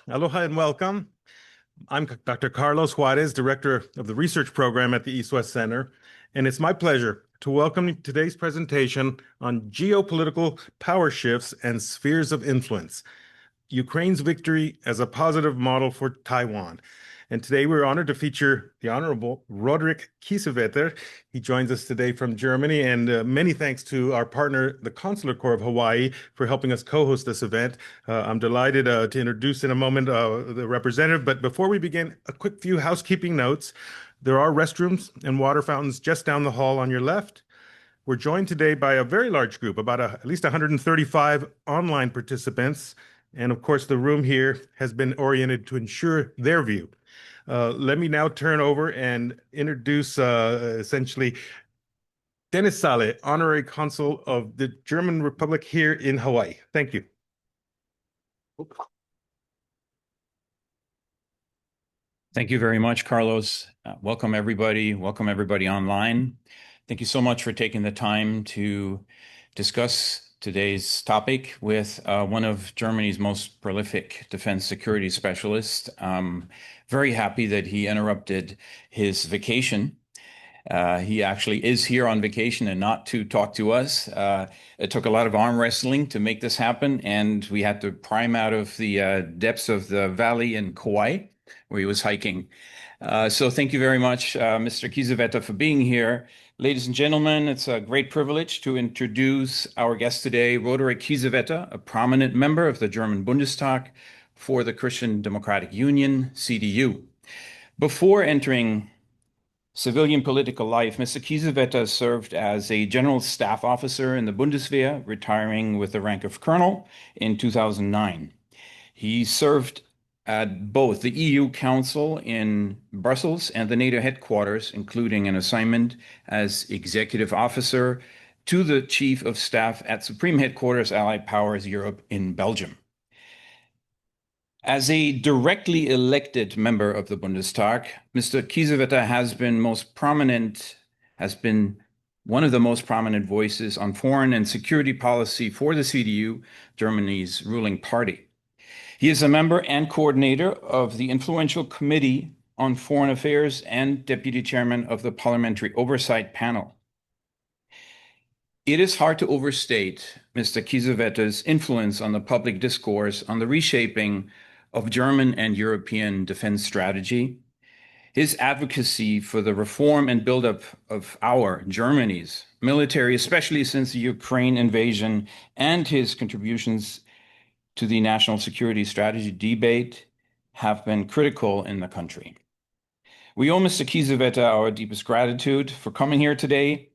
Aloha and welcome. I'm Dr. Carlos Juarez, Director of the Research Program at the East-West Center, and it's my pleasure to welcome today's presentation on geopolitical power shifts and spheres of influence, Ukraine's victory as a positive model for Taiwan. And today we're honored to feature the Honorable Roderich Kiesewetter. He joins us today from Germany, and many thanks to our partner, the Consular Corps of Hawaii, for helping us co-host this event. I'm delighted to introduce in a moment the representative, but before we begin, a quick few housekeeping notes. There are restrooms and water fountains just down the hall on your left. We're joined today by a very large group, about at least 135 online participants. And of course, the room here has been oriented to ensure their view. Let me now turn over and introduce essentially Dennis Saleh, Honorary Consul of the German Republic here in Hawaii. Thank you. Thank you very much, Carlos. Welcome, everybody. Welcome, everybody online. Thank you so much for taking the time to discuss today's topic with one of Germany's most prolific defense security specialists. Very happy that he interrupted his vacation. He actually is here on vacation and not to talk to us. It took a lot of arm wrestling to make this happen, and we had to pry him out of the depths of the valley in Kauai, where he was hiking. So thank you very much, Mr. Kiesewetter, for being here. Ladies and gentlemen, it's a great privilege to introduce our guest today, Roderich Kiesewetter, a prominent member of the German Bundestag for the Christian Democratic Union, CDU. Before entering civilian political life, Mr. Kiesewetter served as a general staff officer in the Bundeswehr, retiring with the rank of colonel in 2009. He served at both the EU Council in Brussels and the NATO headquarters, including an assignment as executive officer to the Chief of Staff at Supreme Headquarters Allied Powers Europe in Belgium. As a directly elected member of the Bundestag, Mr. Kiesewetter has been one of the most prominent voices on foreign and security policy for the CDU, Germany's ruling party. He is a member and coordinator of the influential Committee on Foreign Affairs and deputy chairman of the Parliamentary Oversight Panel. It is hard to overstate Mr. Kiesewetter's influence on the public discourse on the reshaping of German and European defense strategy. His advocacy for the reform and buildup of Germany's military, especially since the Ukraine invasion, and his contributions to the national security strategy debate have been critical in the country. We owe Mr. Kiesewetter our deepest gratitude for coming here today,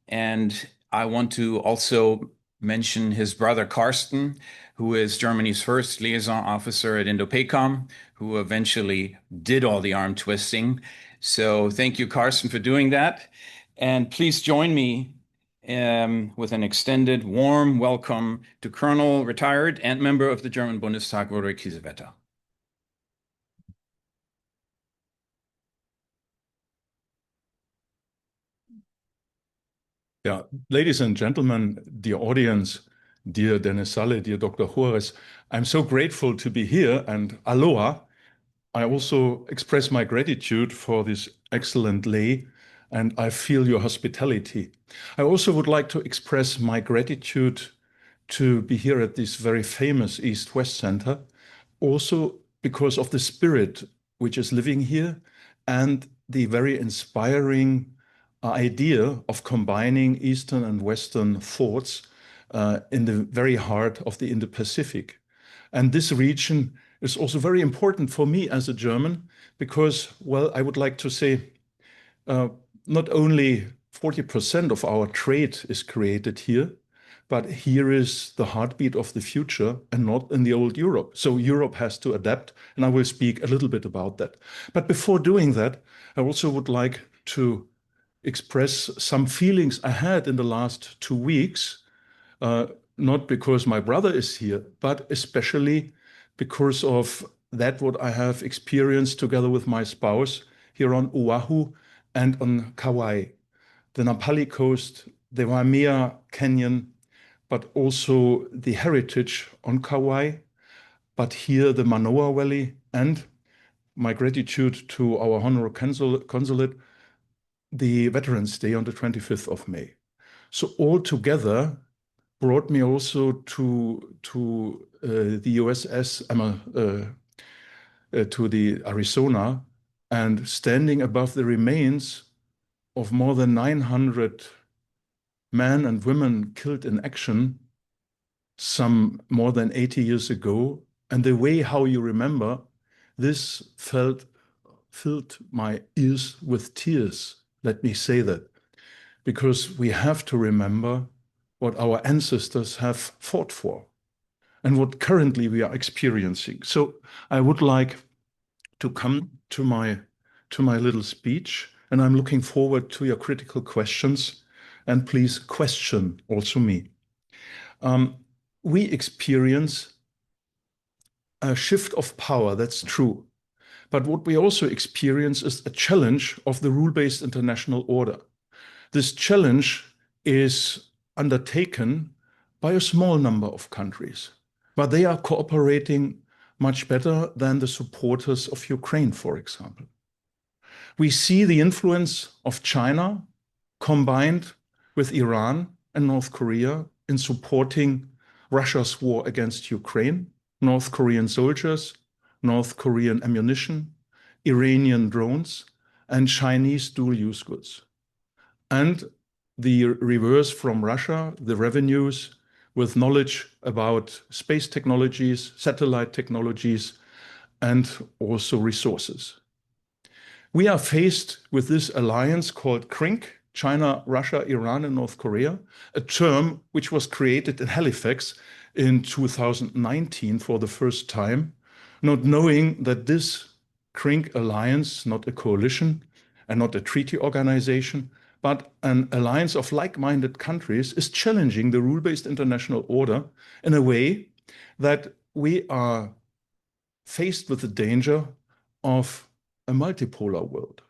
and I want to also mention his brother Carsten, who is Germany's first liaison officer at Indo-Pacific, who eventually did all the arm twisting. So thank you, Carsten, for doing that. And please join me with an extended warm welcome to Colonel, retired, and member of the German Bundestag, Roderich Kiesewetter. Yeah, ladies and gentlemen, dear audience, dear Dennis Saleh, dear Dr. Juarez, I'm so grateful to be here, and aloha. I also express my gratitude for this excellent lay, and I feel your hospitality. I also would like to express my gratitude to be here at this very famous East-West Center, also because of the spirit which is living here and the very inspiring idea of combining Eastern and Western thoughts in the very heart of the Indo-Pacific. And this region is also very important for me as a German because, well, I would like to say not only 40% of our trade is created here, but here is the heartbeat of the future and not in the old Europe. So Europe has to adapt, and I will speak a little bit about that. But before doing that, I also would like to express some feelings I had in the last 2 weeks, not because my brother is here, but especially because of that what I have experienced together with my spouse here on Oahu and on Kauai, the Napali Coast, the Waimea Canyon, but also the heritage on Kauai, but here the Manoa Valley, and my gratitude to our Honorary Consulate, the Veterans Day on the 25th of May. So all together brought me also to the USS, to the Arizona, and standing above the remains of more than 900 men and women killed in action some more than 80 years ago, and the way how you remember this filled my ears with tears. Let me say that, because we have to remember what our ancestors have fought for and what currently we are experiencing. So I would like to come to my little speech, and I'm looking forward to your critical questions, and please question also me. We experience a shift of power, that's true. But what we also experience is a challenge of the rule-based international order. This challenge is undertaken by a small number of countries, but they are cooperating much better than the supporters of Ukraine, for example. We see the influence of China combined with Iran and North Korea in supporting Russia's war against Ukraine, North Korean soldiers, North Korean ammunition, Iranian drones, and Chinese dual-use goods. And the reverse from Russia, the revenues with knowledge about space technologies, satellite technologies, and also resources. We are faced with this alliance called CRINK, China, Russia, Iran, and North Korea, a term which was created in Halifax in 2019 for the first time, not knowing that this CRINK alliance, not a coalition and not a treaty organization, but an alliance of like-minded countries, is challenging the rule-based international order in a way that we are faced with the danger of a multipolar world.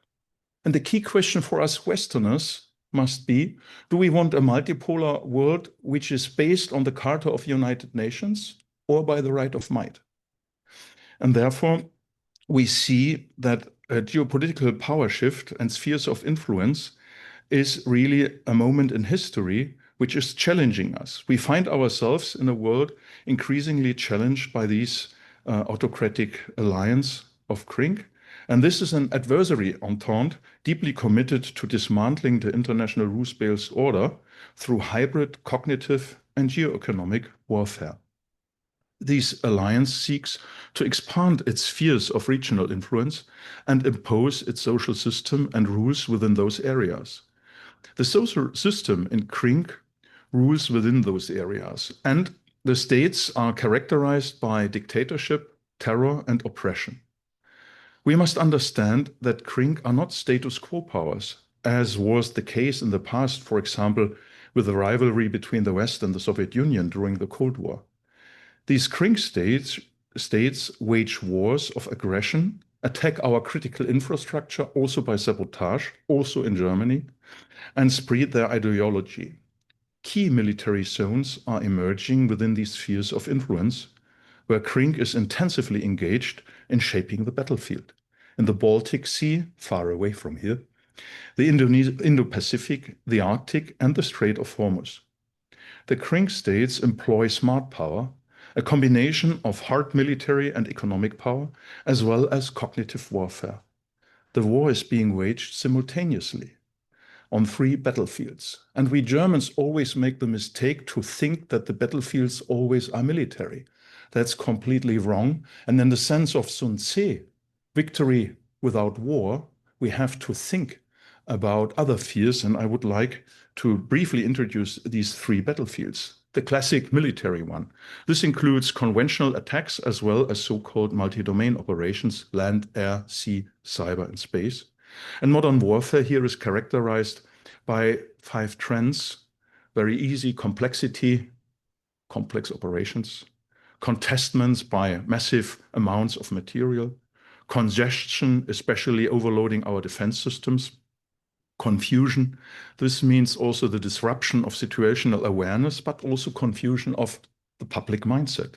And the key question for us Westerners must be, do we want a multipolar world which is based on the Charter of United Nations or by the right of might? And therefore, we see that a geopolitical power shift and spheres of influence is really a moment in history which is challenging us. We find ourselves in a world increasingly challenged by these autocratic alliance of CRINK. And this is an adversary entente deeply committed to dismantling the international rules-based order through hybrid cognitive and geoeconomic warfare. This alliance seeks to expand its spheres of regional influence and impose its social system and rules within those areas. The social system in CRINK rules within those areas, and the states are characterized by dictatorship, terror, and oppression. We must understand that CRINK are not status quo powers, as was the case in the past, for example, with the rivalry between the West and the Soviet Union during the Cold War. These CRINK states wage wars of aggression, attack our critical infrastructure also by sabotage, also in Germany, and spread their ideology. Key military zones are emerging within these spheres of influence, where CRINK is intensively engaged in shaping the battlefield. In the Baltic Sea, far away from here, the Indo-Pacific, the Arctic, and the Strait of Hormuz. The CRINK states employ smart power, a combination of hard military and economic power, as well as cognitive warfare. The war is being waged simultaneously on 3 battlefields. And we Germans always make the mistake to think that the battlefields always are military. That's completely wrong. And in the sense of Sun Tzu, victory without war, we have to think about other fears. And I would like to briefly introduce these 3 battlefields. The classic military one. This includes conventional attacks as well as so-called multi-domain operations, land, air, sea, cyber, and space. And modern warfare here is characterized by 5 trends: very easy complexity, complex operations, contestments by massive amounts of material, congestion, especially overloading our defense systems, confusion. This means also the disruption of situational awareness, but also confusion of the public mindset.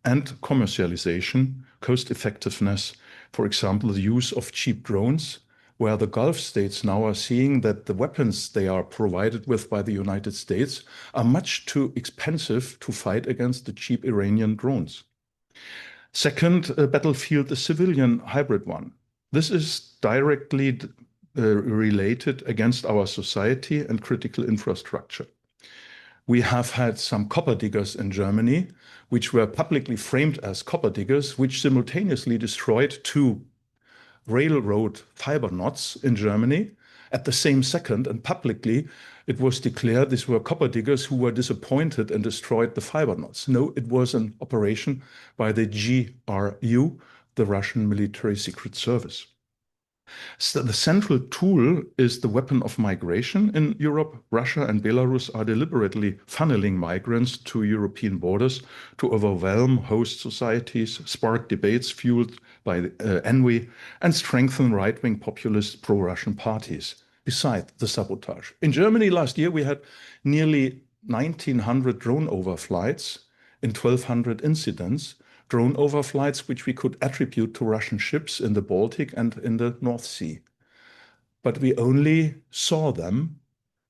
and commercialization, cost effectiveness, for example, the use of cheap drones, where the Gulf states now are seeing that the weapons they are provided with by the United States are much too expensive to fight against the cheap Iranian drones. Second battlefield, the civilian hybrid one. This is directly related against our society and critical infrastructure. We have had some copper diggers in Germany, which were publicly framed as copper diggers, which simultaneously destroyed 2 railroad fiber knots in Germany at the same second, and publicly it was declared these were copper diggers who were disappointed and destroyed the fiber knots. No, it was an operation by the GRU, the Russian Military Secret Service. So the central tool is the weapon of migration in Europe. Russia and Belarus are deliberately funneling migrants to European borders to overwhelm host societies, spark debates fueled by envy, and strengthen right-wing populist pro-Russian parties, beside the sabotage. In Germany last year, we had nearly 1,900 drone overflights in 1,200 incidents, drone overflights which we could attribute to Russian ships in the Baltic and in the North Sea. But we only saw them.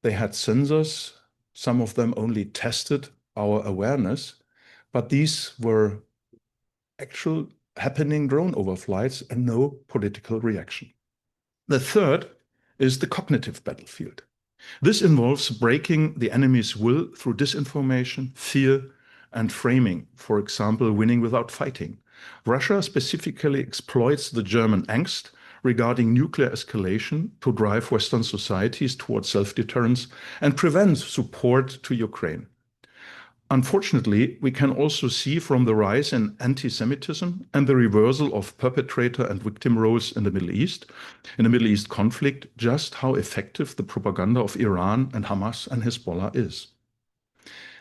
They had sensors. Some of them only tested our awareness, but these were actual happening drone overflights and no political reaction. The third is the cognitive battlefield. This involves breaking the enemy's will through disinformation, fear, and framing, for example, winning without fighting. Russia specifically exploits the German angst regarding nuclear escalation to drive Western societies towards self-deterrence and prevent support to Ukraine. Unfortunately, we can also see from the rise in anti-Semitism and the reversal of perpetrator and victim roles in the Middle East conflict, just how effective the propaganda of Iran and Hamas and Hezbollah is.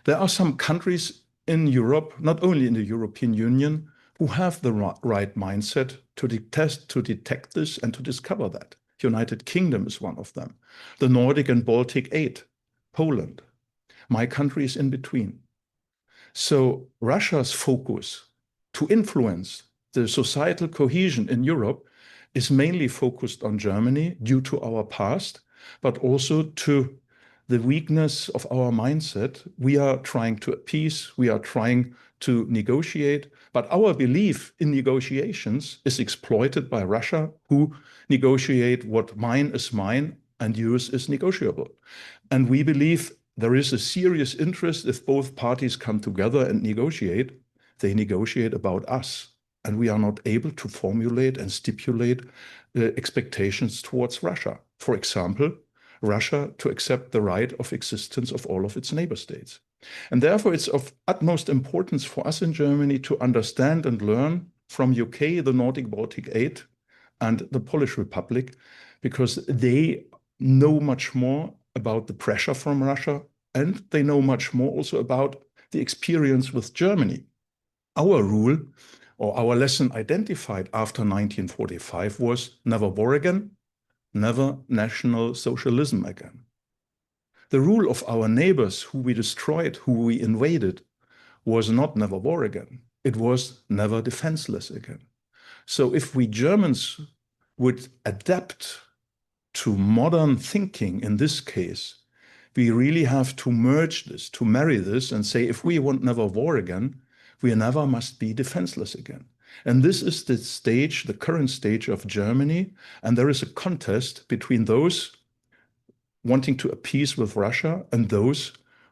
There are some countries in Europe, not only in the European Union, who have the right mindset to detect this and to discover that. The United Kingdom is one of them. The Nordic and Baltic 8, Poland. My country is in between. So Russia's focus to influence the societal cohesion in Europe is mainly focused on Germany due to our past, but also to the weakness of our mindset. We are trying to appease, we are trying to negotiate, but our belief in negotiations is exploited by Russia, who negotiate what mine is mine and yours is negotiable. And we believe there is a serious interest if both parties come together and negotiate, they negotiate about us. And we are not able to formulate and stipulate expectations towards Russia. For example, Russia to accept the right of existence of all of its neighbor states. And therefore, it's of utmost importance for us in Germany to understand and learn from UK, the Nordic Baltic 8, and the Polish Republic, because they know much more about the pressure from Russia, and they know much more also about the experience with Germany. Our rule, or our lesson identified after 1945 was never war again, never National Socialism again. The rule of our neighbors who we destroyed, who we invaded, was not never war again. It was never defenseless again. So if we Germans would adapt to modern thinking in this case, we really have to merge this, to marry this and say, if we want never war again, we never must be defenseless again. And this is the stage, the current stage of Germany. And there is a contest between those wanting to appease with Russia and those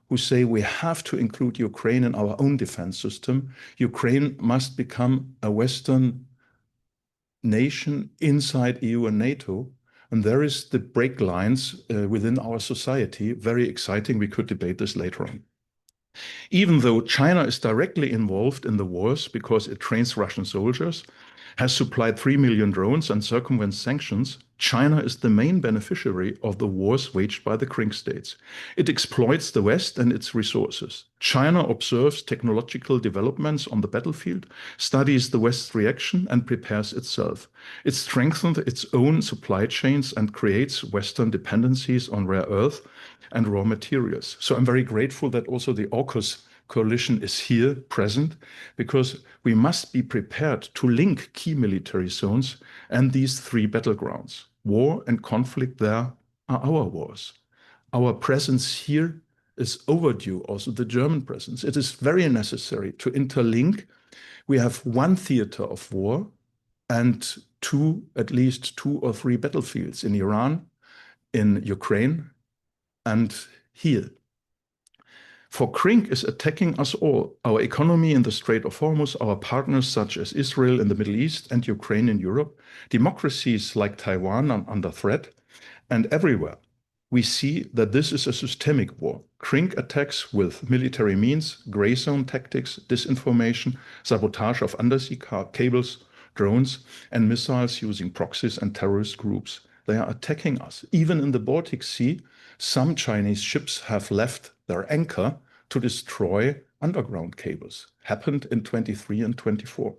who say we have to include Ukraine in our own defense system. Ukraine must become a Western nation inside EU and NATO. And there is the break lines within our society. Very exciting. We could debate this later on. Even though China is directly involved in the wars because it trains Russian soldiers, has supplied 3 million drones and circumvents sanctions, China is the main beneficiary of the wars waged by the CRINK states. It exploits the West and its resources. China observes technological developments on the battlefield, studies the West's reaction, and prepares itself. It strengthens its own supply chains and creates Western dependencies on rare earth and raw materials. So I'm very grateful that also the AUKUS coalition is here present because we must be prepared to link key military zones and these three battlegrounds. War and conflict there are our wars. Our presence here is overdue, also the German presence. It is very necessary to interlink. We have one theater of war and at least 2 or 3 battlefields in Iran, in Ukraine, and here. For CRINK is attacking us all, our economy in the Strait of Hormuz, our partners such as Israel in the Middle East and Ukraine in Europe, democracies like Taiwan are under threat, and everywhere. We see that this is a systemic war. CRINK attacks with military means, gray zone tactics, disinformation, sabotage of undersea cables, drones, and missiles using proxies and terrorist groups. They are attacking us. Even in the Baltic Sea, some Chinese ships have left their anchor to destroy underground cables. Happened in 23 and 24.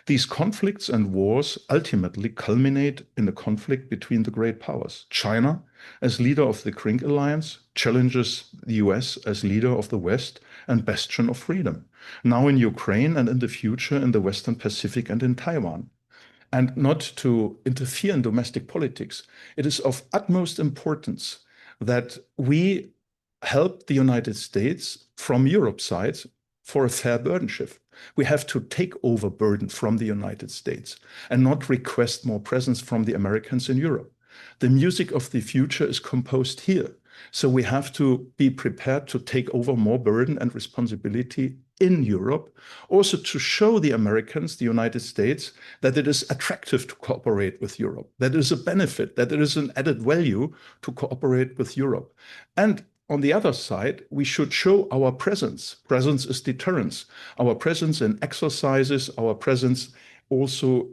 These conflicts and wars ultimately culminate in a conflict between the great powers. China, as leader of the CRINK alliance, challenges the US as leader of the West and bastion of freedom, now in Ukraine and in the future in the Western Pacific and in Taiwan. And not to interfere in domestic politics, it is of utmost importance that we help the United States from Europe's side for a fair burden shift. We have to take over burden from the United States and not request more presence from the Americans in Europe. The music of the future is composed here. So we have to be prepared to take over more burden and responsibility in Europe, also to show the Americans, the United States, that it is attractive to cooperate with Europe, that it is a benefit, that it is an added value to cooperate with Europe. And on the other side, we should show our presence. Presence is deterrence. Our presence in exercises, our presence also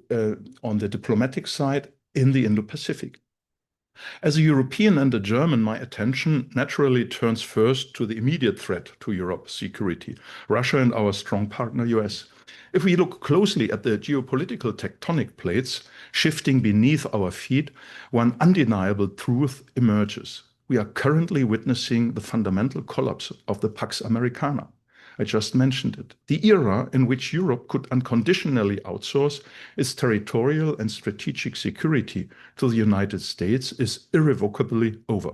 on the diplomatic side in the Indo-Pacific. As a European and a German, my attention naturally turns first to the immediate threat to Europe's security, Russia and our strong partner US. If we look closely at the geopolitical tectonic plates shifting beneath our feet, one undeniable truth emerges. We are currently witnessing the fundamental collapse of the Pax Americana. I just mentioned it. The era in which Europe could unconditionally outsource its territorial and strategic security to the United States is irrevocably over.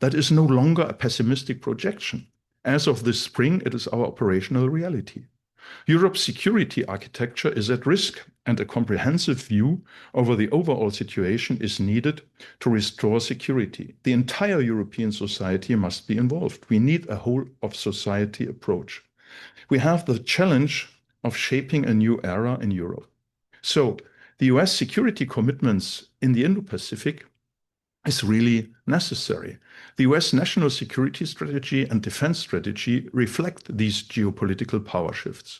That is no longer a pessimistic projection. As of this spring, it is our operational reality. Europe's security architecture is at risk, and a comprehensive view over the overall situation is needed to restore security. The entire European society must be involved. We need a whole-of-society approach. We have the challenge of shaping a new era in Europe. So, the US security commitments in the Indo-Pacific is really necessary. The US national security strategy and defense strategy reflect these geopolitical power shifts.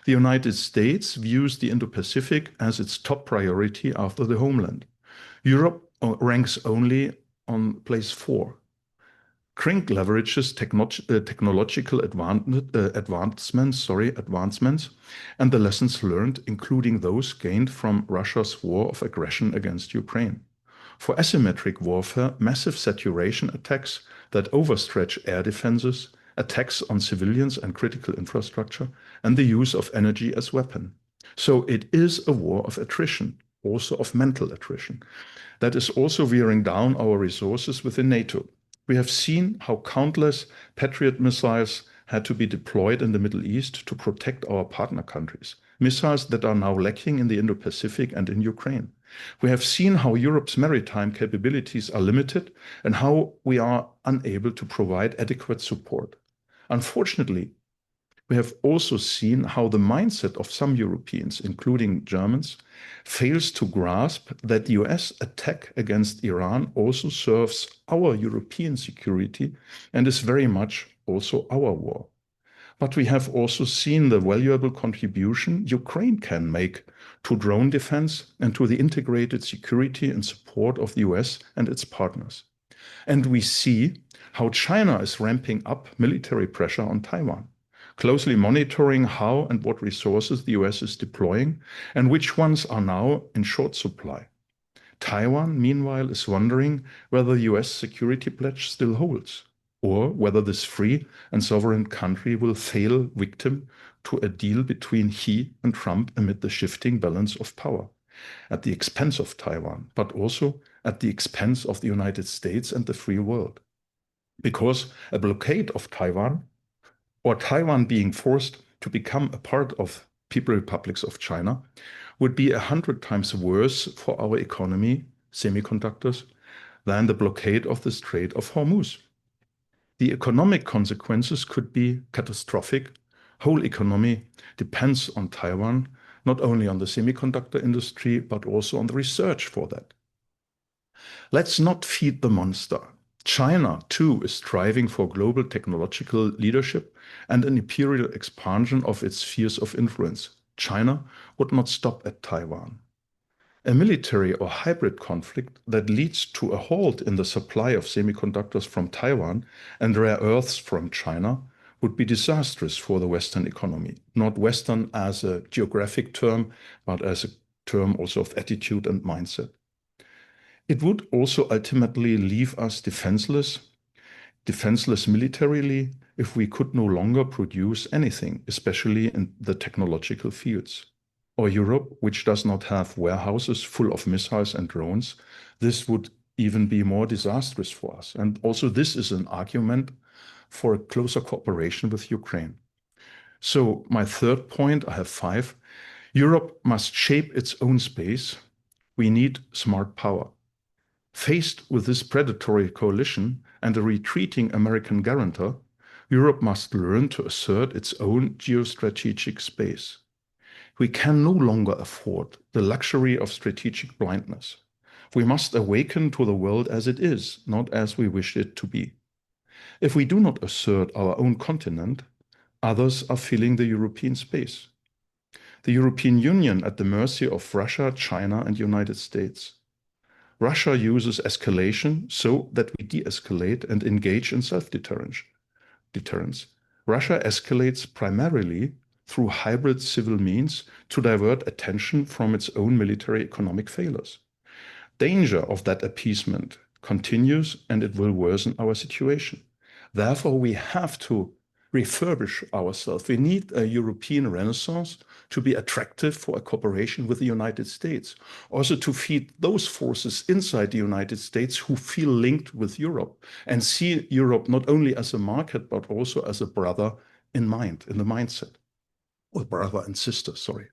The United States views the Indo-Pacific as its top priority after the homeland. Europe ranks only on place 4. CRINK leverages technological advancements and the lessons learned, including those gained from Russia's war of aggression against Ukraine. For asymmetric warfare, massive saturation attacks that overstretch air defenses, attacks on civilians and critical infrastructure, and the use of energy as weapon. So it is a war of attrition, also of mental attrition, that is also wearing down our resources within NATO. We have seen how countless Patriot missiles had to be deployed in the Middle East to protect our partner countries, missiles that are now lacking in the Indo-Pacific and in Ukraine. We have seen how Europe's maritime capabilities are limited and how we are unable to provide adequate support. Unfortunately, we have also seen how the mindset of some Europeans, including Germans, fails to grasp that the US attack against Iran also serves our European security and is very much also our war. But we have also seen the valuable contribution Ukraine can make to drone defense and to the integrated security and support of the US and its partners. And we see how China is ramping up military pressure on Taiwan, closely monitoring how and what resources the US is deploying and which ones are now in short supply. Taiwan, meanwhile, is wondering whether the US security pledge still holds. or whether this free and sovereign country will fail victim to a deal between he and Trump amid the shifting balance of power, at the expense of Taiwan, but also at the expense of the United States and the free world. Because a blockade of Taiwan, or Taiwan being forced to become a part of People Republics of China, would be 100 times worse for our economy, semiconductors, than the blockade of the Strait of Hormuz. The economic consequences could be catastrophic. Whole economy depends on Taiwan, not only on the semiconductor industry, but also on the research for that. Let's not feed the monster. China, too, is striving for global technological leadership and an imperial expansion of its spheres of influence. China would not stop at Taiwan. A military or hybrid conflict that leads to a halt in the supply of semiconductors from Taiwan and rare earths from China would be disastrous for the Western economy. Not Western as a geographic term, but as a term also of attitude and mindset. It would also ultimately leave us defenseless militarily, if we could no longer produce anything, especially in the technological fields. Or Europe, which does not have warehouses full of missiles and drones, this would even be more disastrous for us. And also this is an argument for a closer cooperation with Ukraine. So my third point, I have 5, Europe must shape its own space. We need smart power. Faced with this predatory coalition and a retreating American guarantor, Europe must learn to assert its own geostrategic space. We can no longer afford the luxury of strategic blindness. We must awaken to the world as it is, not as we wish it to be. If we do not assert our own continent, others are filling the European space. The European Union at the mercy of Russia, China, and United States. Russia uses escalation so that we de-escalate and engage in self-deterrence. Russia escalates primarily through hybrid civil means to divert attention from its own military economic failures. Danger of that appeasement continues and it will worsen our situation. Therefore, we have to refurbish ourselves. We need a European renaissance to be attractive for a cooperation with the United States. Also to feed those forces inside the United States who feel linked with Europe and see Europe not only as a market, but also as a brother in mind, in the mindset. Or brother and sister, sorry.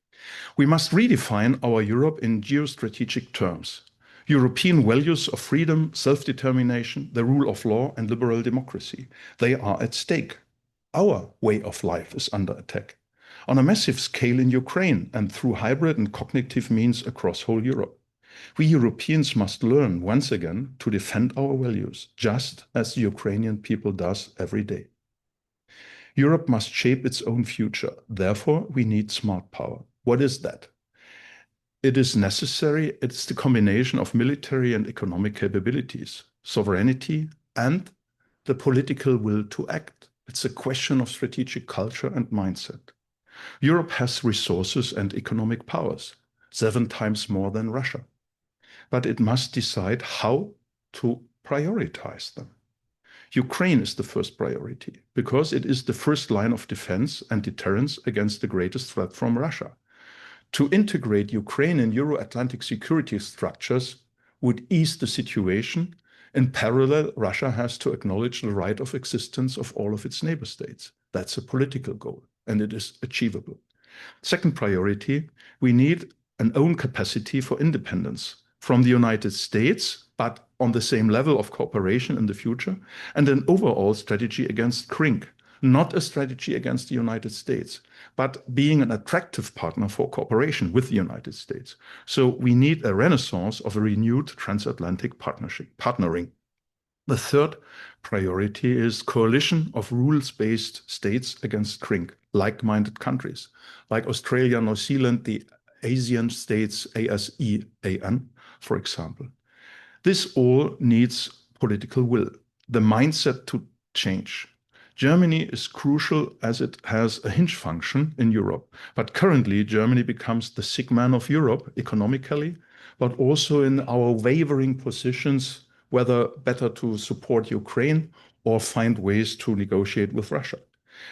We must redefine our Europe in geostrategic terms. European values of freedom, self-determination, the rule of law, and liberal democracy. They are at stake. Our way of life is under attack on a massive scale in Ukraine and through hybrid and cognitive means across whole Europe. We Europeans must learn once again to defend our values, just as the Ukrainian people does every day. Europe must shape its own future. Therefore, we need smart power. What is that? It is necessary. It's the combination of military and economic capabilities, sovereignty, and the political will to act. It's a question of strategic culture and mindset. Europe has resources and economic powers, 7 times more than Russia. But it must decide how to prioritize them. Ukraine is the first priority because it is the first line of defense and deterrence against the greatest threat from Russia. To integrate Ukraine in Euro-Atlantic security structures would ease the situation. In parallel, Russia has to acknowledge the right of existence of all of its neighbor states. That's a political goal, and it is achievable. Second priority, we need an own capacity for independence from the United States, but on the same level of cooperation in the future, and an overall strategy against CRINK, not a strategy against the United States, but being an attractive partner for cooperation with the United States. So we need a renaissance of a renewed transatlantic partnering. The third priority is coalition of rules-based states against CRINK, like-minded countries, like Australia, New Zealand, the ASEAN states, ASEAN, for example. This all needs political will, the mindset to change. Germany is crucial as it has a hinge function in Europe, but currently Germany becomes the sick man of Europe economically, but also in our wavering positions, whether better to support Ukraine or find ways to negotiate with Russia.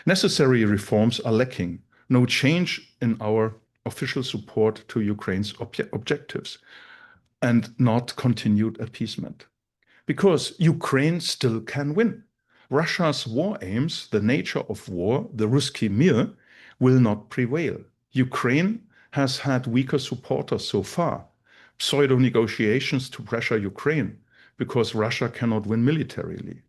Necessary reforms are lacking. No change in our official support to Ukraine's objectives, and not continued appeasement. Because Ukraine still can win. Russia's war aims, the nature of war, the Ruski Mir, will not prevail. Ukraine has had weaker supporters so far. Pseudo-negotiations to pressure Ukraine because Russia cannot win militarily.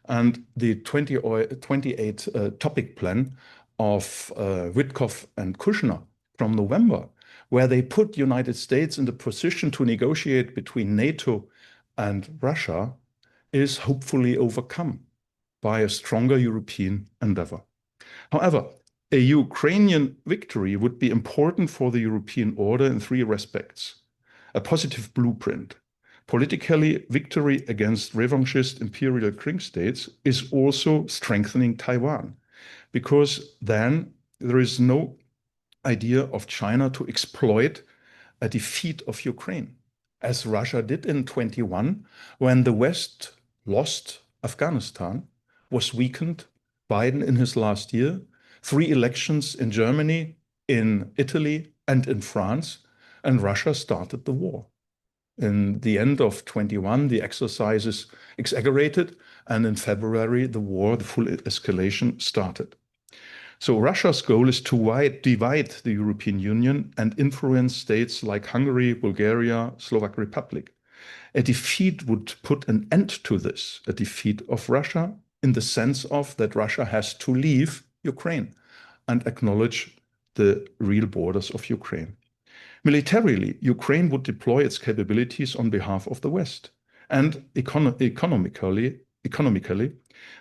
And the 28 topic plan of Witkoff and Kushner from November, where they put United States in the position to negotiate between NATO and Russia, is hopefully overcome by a stronger European endeavor. However, a Ukrainian victory would be important for the European order in three respects. A positive blueprint. Politically, victory against revanchist imperial CRINK states is also strengthening Taiwan, because then there is no idea of China to exploit a defeat of Ukraine, as Russia did in 21, when the West lost Afghanistan, was weakened, Biden in his last year, 3 elections in Germany, in Italy, and in France, and Russia started the war. In the end of 21, the exercises exaggerated, and in February, the war, the full escalation started. So Russia's goal is to divide the European Union and influence states like Hungary, Bulgaria, Slovak Republic. A defeat would put an end to this, a defeat of Russia, in the sense of that Russia has to leave Ukraine and acknowledge the real borders of Ukraine. Militarily, Ukraine would deploy its capabilities on behalf of the West. And economically,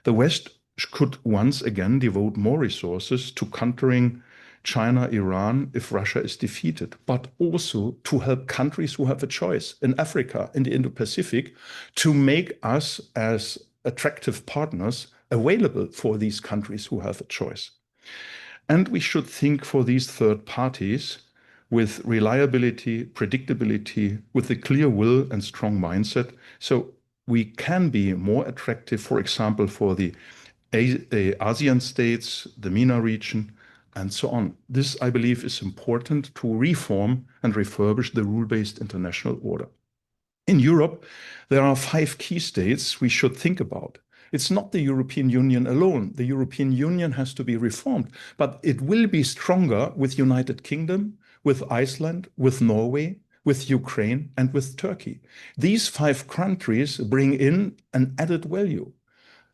the West could once again devote more resources to countering China, Iran, if Russia is defeated, but also to help countries who have a choice in Africa, in the Indo-Pacific, to make us as attractive partners available for these countries who have a choice. And we should think for these third parties with reliability, predictability, with a clear will and strong mindset, so we can be more attractive, for example, for the ASEAN states, the MENA region, and so on. This, I believe, is important to reform and refurbish the rule-based international order. In Europe, there are 5 key states we should think about. It's not the European Union alone. The European Union has to be reformed, but it will be stronger with United Kingdom, with Iceland, with Norway, with Ukraine, and with Turkey. These 5 countries bring in an added value.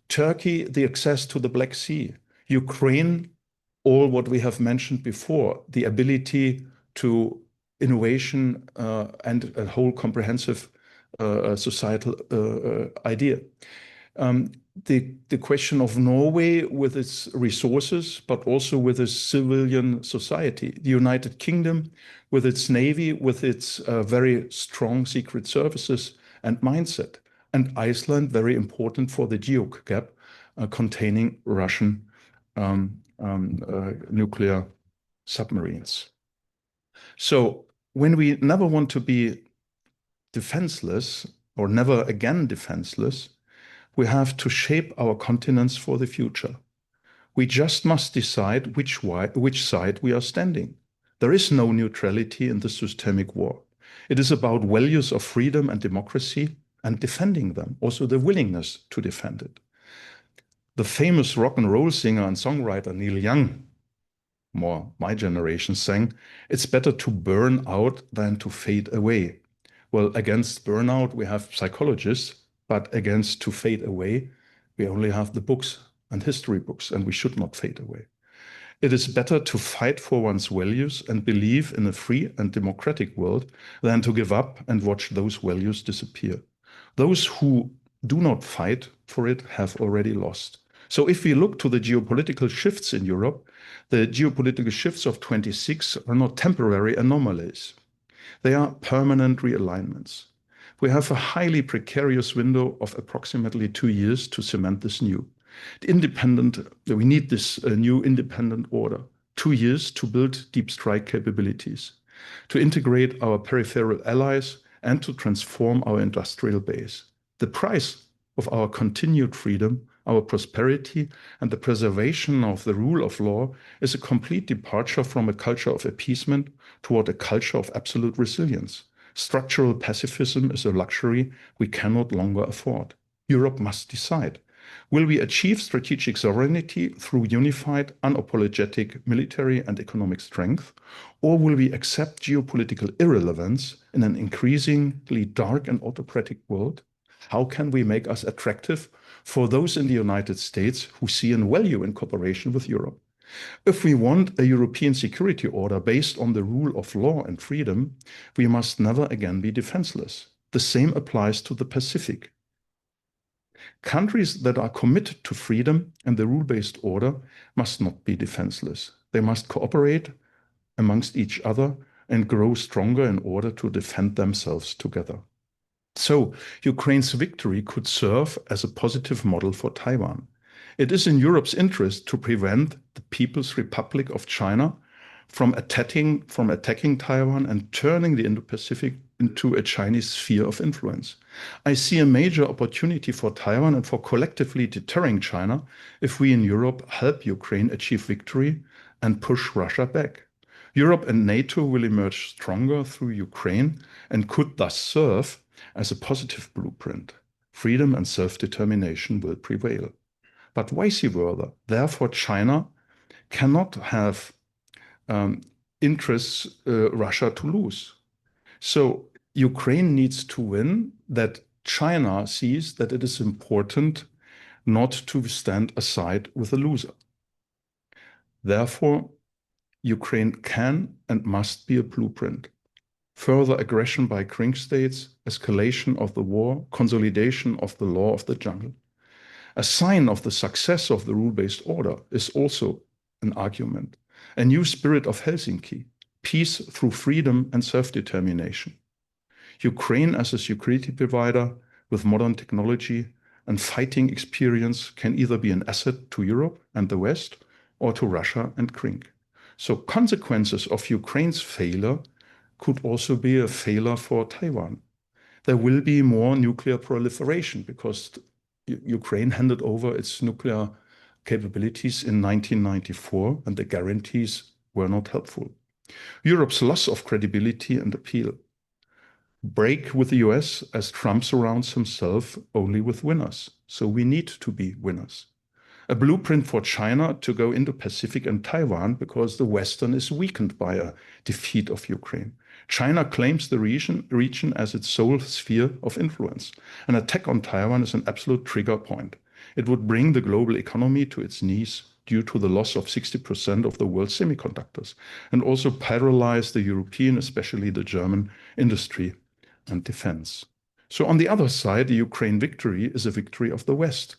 Turkey, the access to the Black Sea. Ukraine, all what we have mentioned before, the ability to innovation and a whole comprehensive societal idea. The question of Norway with its resources, but also with its civilian society. The United Kingdom with its navy, with its very strong secret services and mindset. And Iceland, very important for the geo gap containing Russian nuclear submarines. So when we never want to be defenseless or never again defenseless, we have to shape our continents for the future. We just must decide which side we are standing. There is no neutrality in the systemic war. It is about values of freedom and democracy and defending them, also the willingness to defend it. The famous rock and roll singer and songwriter Neil Young, more my generation, sang, "It's better to burn out than to fade away." Well, against burnout, we have psychologists, but against to fade away, we only have the books and history books, and we should not fade away. It is better to fight for one's values and believe in a free and democratic world than to give up and watch those values disappear. Those who do not fight for it have already lost. So if we look to the geopolitical shifts in Europe, the geopolitical shifts of 26 are not temporary anomalies. They are permanent realignments. We have a highly precarious window of approximately 2 years to cement this new. We need this new independent order. 2 years to build deep strike capabilities, to integrate our peripheral allies, and to transform our industrial base. The price of our continued freedom our prosperity, and the preservation of the rule of law is a complete departure from a culture of appeasement toward a culture of absolute resilience. Structural pacifism is a luxury we cannot longer afford. Europe must decide. Will we achieve strategic sovereignty through unified, unapologetic military and economic strength, or will we accept geopolitical irrelevance in an increasingly dark and autocratic world? How can we make us attractive for those in the United States who see a value in cooperation with Europe? If we want a European security order based on the rule of law and freedom, we must never again be defenseless. The same applies to the Pacific. Countries that are committed to freedom and the rule-based order must not be defenseless. They must cooperate amongst each other and grow stronger in order to defend themselves together. So, Ukraine's victory could serve as a positive model for Taiwan. It is in Europe's interest to prevent the People's Republic of China from attacking Taiwan and turning the Indo-Pacific into a Chinese sphere of influence. I see a major opportunity for Taiwan and for collectively deterring China if we in Europe help Ukraine achieve victory and push Russia back. Europe and NATO will emerge stronger through Ukraine and could thus serve as a positive blueprint. Freedom and self-determination will prevail. But vice versa, therefore China cannot have interests Russia to lose. So Ukraine needs to win, that China sees that it is important not to stand aside with a loser. Therefore, Ukraine can and must be a blueprint. Further aggression by CRINK states, escalation of the war, consolidation of the law of the jungle. A sign of the success of the rule-based order is also an argument. A new spirit of Helsinki, peace through freedom and self-determination. Ukraine as a security provider with modern technology and fighting experience can either be an asset to Europe and the West or to Russia and CRINK. So consequences of Ukraine's failure could also be a failure for Taiwan. There will be more nuclear proliferation because Ukraine handed over its nuclear capabilities in 1994 and the guarantees were not helpful. Europe's loss of credibility and appeal. Break with the US as Trump surrounds himself only with winners. So we need to be winners. A blueprint for China to go Indo-Pacific and Taiwan because the Western is weakened by a defeat of Ukraine. China claims the region as its sole sphere of influence. An attack on Taiwan is an absolute trigger point. It would bring the global economy to its knees due to the loss of 60% of the world's semiconductors and also paralyze the European, especially the German industry and defense. So on the other side, the Ukraine victory is a victory of the West,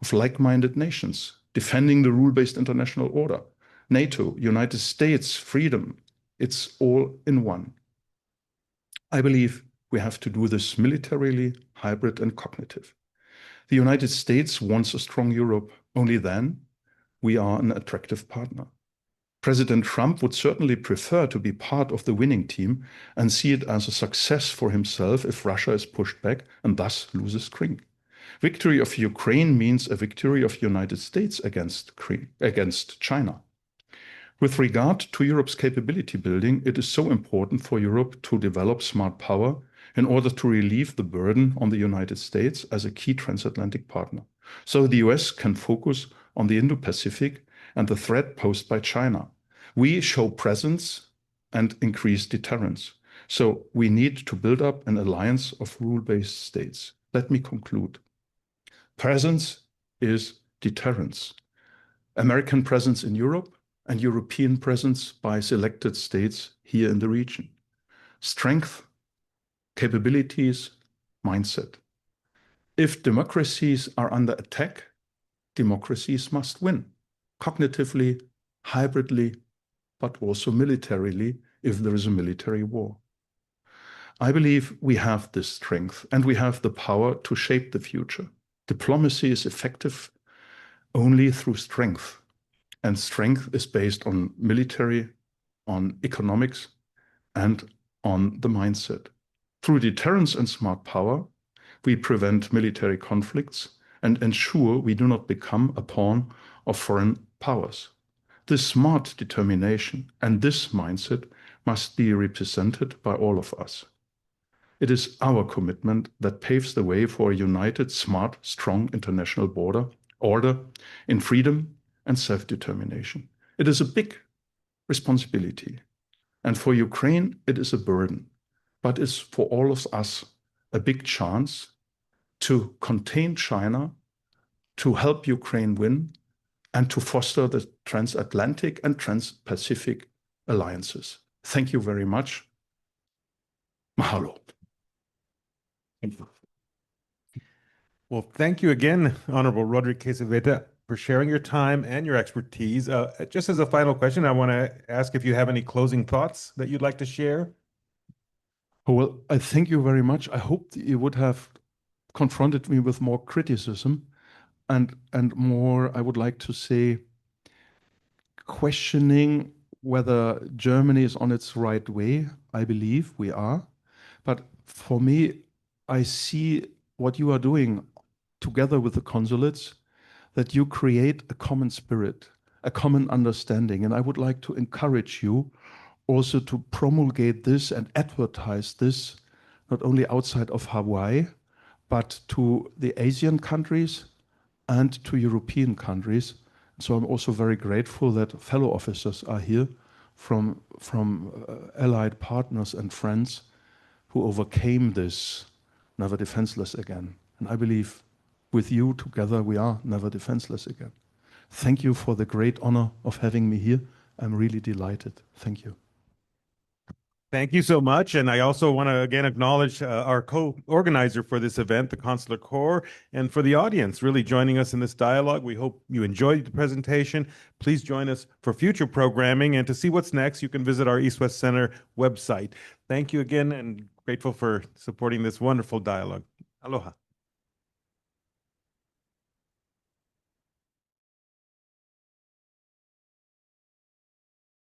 of like-minded nations, defending the rule-based international order. NATO, United States, freedom, it's all in one. I believe we have to do this militarily, hybrid, and cognitive. The United States wants a strong Europe. Only then we are an attractive partner. President Trump would certainly prefer to be part of the winning team and see it as a success for himself if Russia is pushed back and thus loses CRINK. Victory of Ukraine means a victory of the United States against China. With regard to Europe's capability building, it is so important for Europe to develop smart power in order to relieve the burden on the United States as a key transatlantic partner. So the US can focus on the Indo-Pacific and the threat posed by China. We show presence and increase deterrence. So we need to build up an alliance of rule-based states. Let me conclude. Presence is deterrence. American presence in Europe and European presence by selected states here in the region. Strength, capabilities, mindset. If democracies are under attack, democracies must win, cognitively, hybridly, but also militarily if there is a military war. I believe we have this strength and we have the power to shape the future. Diplomacy is effective only through strength, and strength is based on military, on economics, and on the mindset. Through deterrence and smart power, we prevent military conflicts and ensure we do not become a pawn of foreign powers. This smart determination and this mindset must be represented by all of us. It is our commitment that paves the way for a united, smart, strong international order in freedom and self-determination. It is a big responsibility. And for Ukraine, it is a burden. But it's for all of us a big chance to contain China, to help Ukraine win, and to foster the transatlantic and trans-Pacific alliances. Thank you very much. Mahalo. Thank you. Well, thank you again, Honorable Roderich Kiesewetter, for sharing your time and your expertise. Just as a final question, I want to ask if you have any closing thoughts that you'd like to share. Well, I thank you very much. I hope that you would have confronted me with more criticism and more, I would like to say, questioning whether Germany is on its right way. I believe we are. But for me, I see what you are doing together with the consulates, that you create a common spirit, a common understanding. And I would like to encourage you also to promulgate this and advertise this, not only outside of Hawaii, but to the Asian countries and to European countries. So I'm also very grateful that fellow officers are here from allied partners and friends who overcame this never defenseless again. And I believe with you together, we are never defenseless again. Thank you for the great honor of having me here. I'm really delighted. Thank you. Thank you so much. And I also want to again acknowledge our co-organizer for this event, the Consular Corps, and for the audience really joining us in this dialogue. We hope you enjoyed the presentation. Please join us for future programming. And to see what's next, you can visit our East West Center website. Thank you again and grateful for supporting this wonderful dialogue. Aloha.